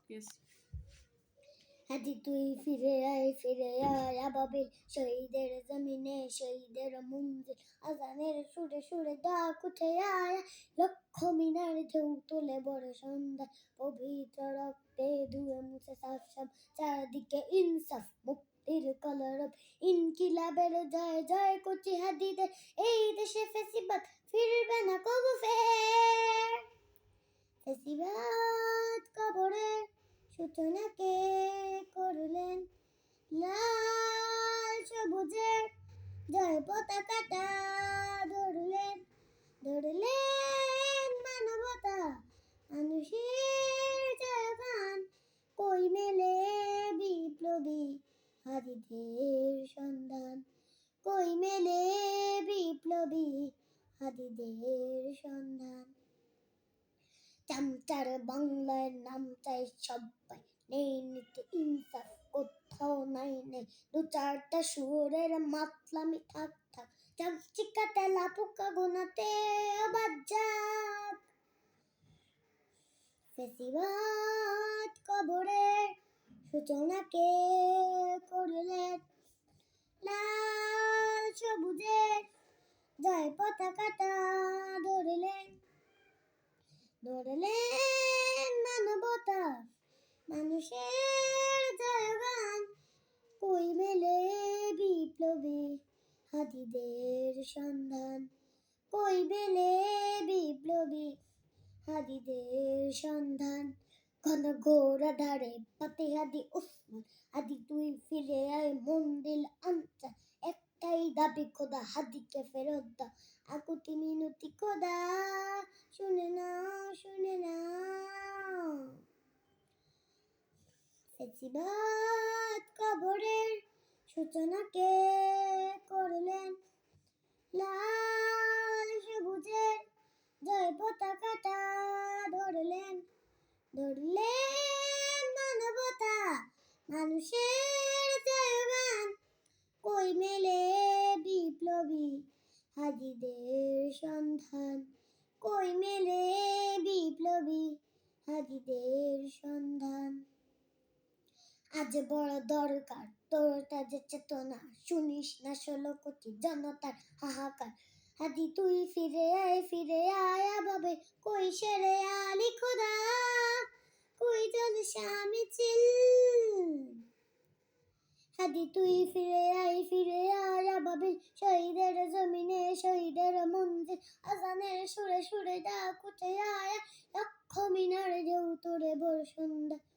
Yes. হাদি তুই ফিরে আয় আবাবিল শহীদের জমিনে শহীদের মঞ্জিল আজানের সুরে সুরে ডাক উঠে আয় লক্ষ মিনার ঢেউ তোলে বড় সন্ধ্যা পবিত্র রক্তে ধুয়ে মুছে সাফ সাফ চারদিকে ইনসাফ মুক্তির কলরব ইনকিলাবের জয় জয় করছি হাদিদের এই দেশে ফেসিবাদ ফিরবে না কবু ফের ফেসিবাদ কবরের সূচনা কে করলেন লাল সবুজের জয় পতাকাটা ধরলেন মানবতা মানুষের জয়গান কই মেলে বিপ্লবী হাদিদের সন্ধান কই মেলে বিপ্লবী হাদিদের সন্ধান চামচার বাংলায় নাম চাই সবাই নেই নীতি ইনসাফ কোথাও নেই দু চারটা সুরের মাতলামি থাক থাক চামচিকা তেলা পোকা গোনাতে আবার যাক ফেসিবাদ কবরের সূচনা কে করলেন লাল সবুজের জয় পতাকাটা ধরলেন মানবতা মানুষের জয়গান কই মেলে বিপ্লবী হাদিদের সন্ধান কই মেলে বিপ্লবী হাদিদের সন্ধান ঘন ঘোর ধারে পাতে হাদি উসমান হাদি তুই ফিরে আয় মন দিল আনচা একটাই দাবি খোদা হাদিকে ফেরত দাও আকুতি মিনতি খোদা শুনে না ফেসিবাদ কবরের সূচনা কে করলেন লাল সবুজের জয় পতাকাটা ধরলেন মানবতা মানুষের জয়গান কই মেলে বিপ্লবী হাদিদের সন্ধান কই মেলে বিপ্লবী হাদিদের সন্ধান আজ বড় দরকার তোরটা যে চেতনা শুনিস না 16 কোটি জনতার হাহাকার হাদি তুই ফিরে আয় আবাবে কই সেরে আলি খোদা কই জলসা মিছিল হাদি তুই ফিরে আয় আবাবে শহীদের জমিনে শহীদের মঞ্জিল আজানের সুরে সুরে ডাক উঠে আয় লক্ষ মিনার ঢেউ তোরে বড় সন্ধ্যা